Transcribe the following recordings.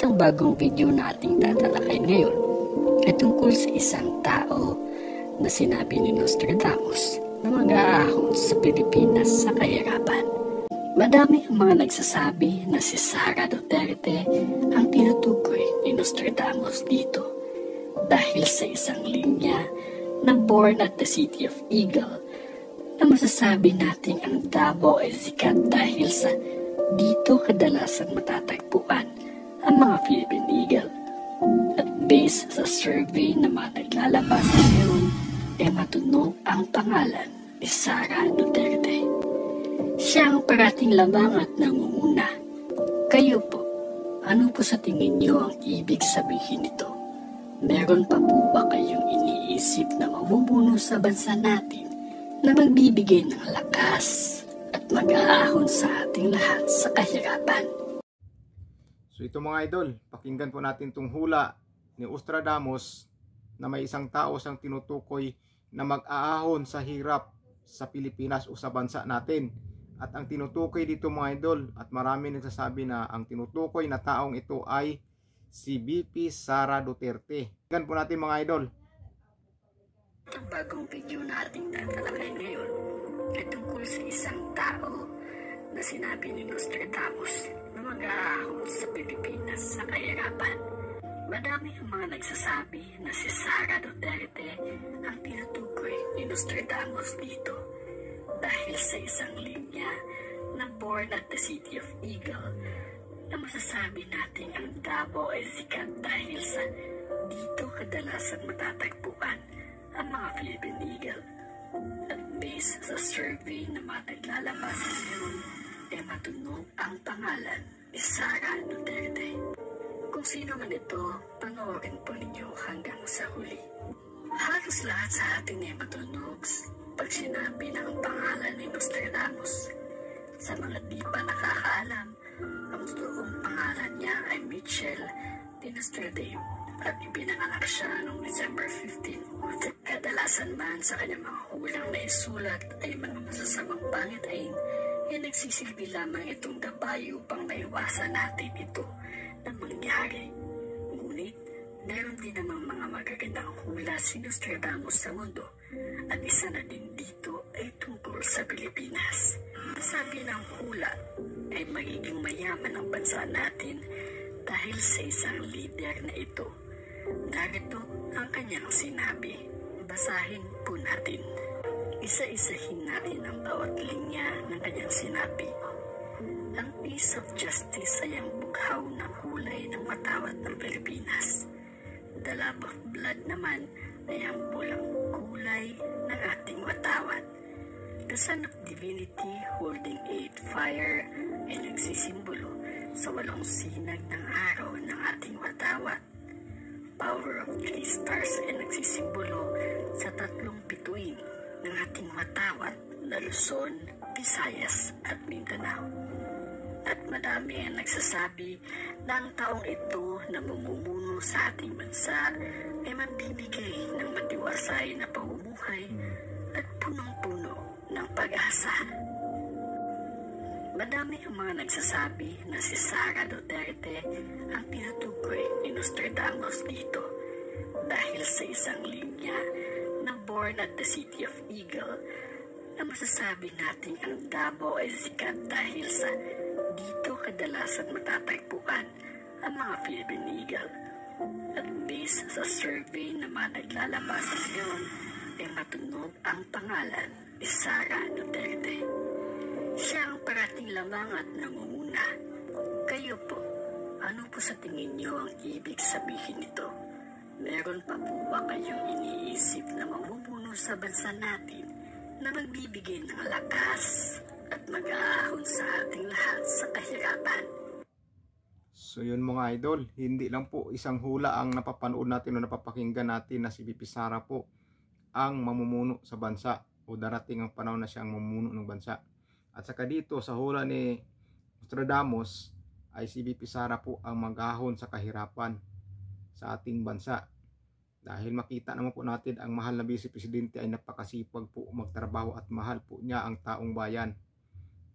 Itong bagong video nating tatalakay ngayon ay tungkol sa isang tao na sinabi ni Nostradamus na mag-aahon sa Pilipinas sa kahirapan. Madami ang mga nagsasabi na si Sara Duterte ang tinutukoy ni Nostradamus dito dahil sa isang linya na Born at the City of Eagle na masasabi natin ang Davao ay sikat dahil sa dito kadalasan matatagpuan ang mga Philippine Eagle. At based sa survey na mga naglalabas ngayon, ay matunog ang pangalan ni Sara Duterte. Siya ang parating lamang at nangunguna. Kayo po, ano po sa tingin niyo ang ibig sabihin nito? Meron pa po ba kayong iniisip na mamumuno sa bansa natin na magbibigay ng lakas at mag-aahon sa ating lahat sa kahirapan? So ito mga idol, pakinggan po natin itong hula ni Nostradamus na may isang tao siyang tinutukoy na mag-aahon sa hirap sa Pilipinas o sa bansa natin. At ang tinutukoy dito mga idol, at marami nagsasabi na ang tinutukoy na taong ito ay si VP Sara Duterte. Pakinggan po natin mga idol. Ang bagong video nating tatalakay ngayon ay tungkol sa isang tao na sinabi ni Nostradamus na mag-aahon sa Pilipinas sa kahirapan. Madami ang mga nagsasabi na si Sara Duterte ang tinutukoy ni Nostradamus dito dahil sa isang linya na Born at the City of Eagle na masasabi natin ang Davao ay sikat dahil sa dito kadalasan matatagpuan ang mga Philippine Eagle. At based sa survey na mga naglalabas ngayon, ay matunog ang pangalan ni Sara Duterte. Kung sino man ito, panoorin po ninyo hanggang sa huli. Halos lahat sa ating ay matunog pag sinabi ng pangalan ni Nostradamus. Sa mga di pa nakakaalam, ang totoong pangalan niya ay Mitchell de Nostradam at ibinanganak siya noong December 15. Kadalasan man sa kanyang mga hulang na isulat ay mga masasamang pangitain, ay nagsisilbi lamang itong gabay upang maiwasan natin ito na mangyari. Ngunit, meron din namang mga magagandang hula si Nostradamus sa mundo at isa na din dito ay tungkol sa Pilipinas. Sabi ng hula ay magiging mayaman ang bansa natin dahil sa isang leader na ito. Narito ang kanyang sinabi. Basahin po natin. Isa-isahin natin ang bawat linya ng kanyang sinabi. Ang piece of justice ay ang bughaw na kulay ng watawat ng Pilipinas. The love of blood naman ay ang pulang kulay ng ating watawat. The Son of Divinity holding 8 fire ay nagsisimbolo sa 8 sinag ng araw ng ating watawat. Power of 3 stars ay nagsisimbolo sa 3 bituin ng ating watawat na Luzon, Visayas at Mindanao. At madami ang nagsasabi na ang taong ito na mamumuno sa ating bansa ay magbibigay ng matiwasay na pamumuhay at punong-puno ng pag-asa. Madami ang mga nagsasabi na si Sara Duterte ang tinutukoy ni Nostradamus dito dahil sa isang linya na Born at the City of Eagle na masasabi natin ang Davao ay sikat dahil sa dito kadalasan matatagpuan ang mga Philippine Eagle. At based sa survey na mga naglalabas ngayon, ay matunog ang pangalan ni Sara Duterte. Siya ang parating lamang at nangunguna. Kayo po, ano po sa tingin niyo ang ibig sabihin nito? Meron pa po ba kayong iniisip na mamumuno sa bansa natin na magbibigay ng lakas at mag-aahon sa ating lahat sa kahirapan? So yun mga idol, hindi lang po isang hula ang napapanood natin o napapakinggan natin na si VP Sara po ang mamumuno sa bansa o darating ang panahon na siyang mamumuno ng bansa. At saka dito sa hula ni Nostradamus ay si VP Sara po ang mag-ahon sa kahirapan sa ating bansa. Dahil makita naman po natin ang mahal na Vice Presidente ay napakasipag po magtrabaho at mahal po niya ang taong bayan.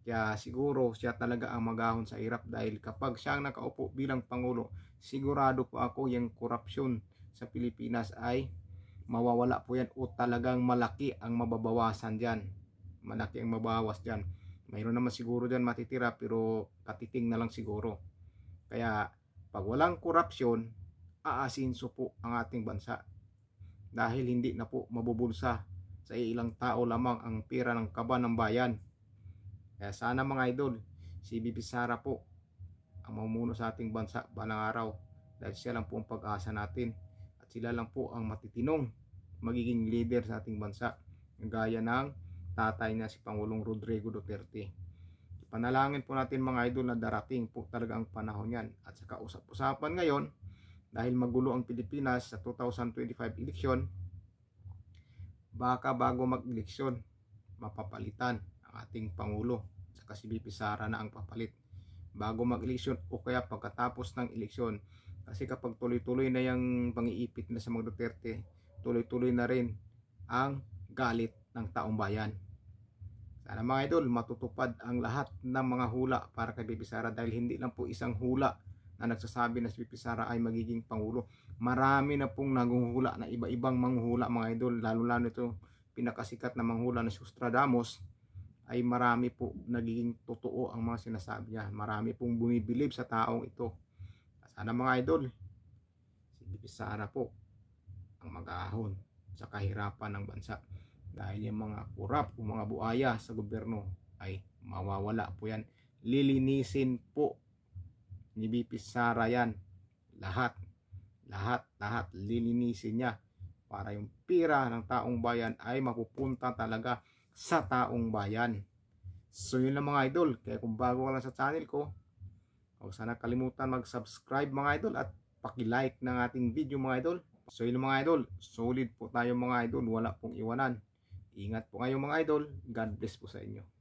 Kaya siguro siya talaga ang magahon sa hirap dahil kapag siya ang nakaupo bilang Pangulo, sigurado po ako yung korupsyon sa Pilipinas ay mawawala po yan o talagang malaki ang mababawasan dyan. Malaki ang mabawas dyan. Mayroon naman siguro dyan matitira pero katiting na lang siguro. Kaya pag walang korupsyon, aasinso po ang ating bansa. Dahil hindi na po mabubulsa sa ilang tao lamang ang pera ng kaban ng bayan. Kaya sana mga idol, si VP Sara po ang mamumuno sa ating bansa balang araw dahil siya lang po ang pag-asa natin at sila lang po ang matitinong magiging leader sa ating bansa gaya ng tatay na si Pangulong Rodrigo Duterte. Panalangin po natin mga idol na darating po talaga ang panahon yan at sa kausap-usapan ngayon dahil magulo ang Pilipinas sa 2025 eleksyon, baka bago mag-eleksyon mapapalitan ang ating Pangulo saka si VP Sara na ang papalit bago mag-eleksyon o kaya pagkatapos ng eleksyon. Kasi kapag tuloy-tuloy na yung pangiipit na sa mga Duterte, tuloy-tuloy na rin ang galit ng taong bayan. Sana mga idol matutupad ang lahat ng mga hula para kay VP Sara dahil hindi lang po isang hula na nagsasabi na si VP Sara ay magiging Pangulo. Marami na pong nanghuhula na iba-ibang manghula mga idol, lalo-lalo ito pinakasikat na manghula na si Nostradamus ay marami po nagiging totoo ang mga sinasabi niya. Marami pong bumibilib sa taong ito. Sana mga idol, si VP Sara po ang mag-ahon sa kahirapan ng bansa. Dahil yung mga kurap o mga buaya sa gobyerno ay mawawala po yan. Lilinisin po ni VP Sara yan. Lahat lilinisin niya para yung pira ng taong bayan ay mapupunta talaga sa taong bayan. So yun lang mga idol. Kaya kung bago ka lang sa channel ko, huwag sana kalimutan mag-subscribe mga idol at paki-like ng ating video mga idol. So yun lang mga idol. Solid po tayo mga idol. Wala pong iwanan. Ingat po kayo mga idol. God bless po sa inyo.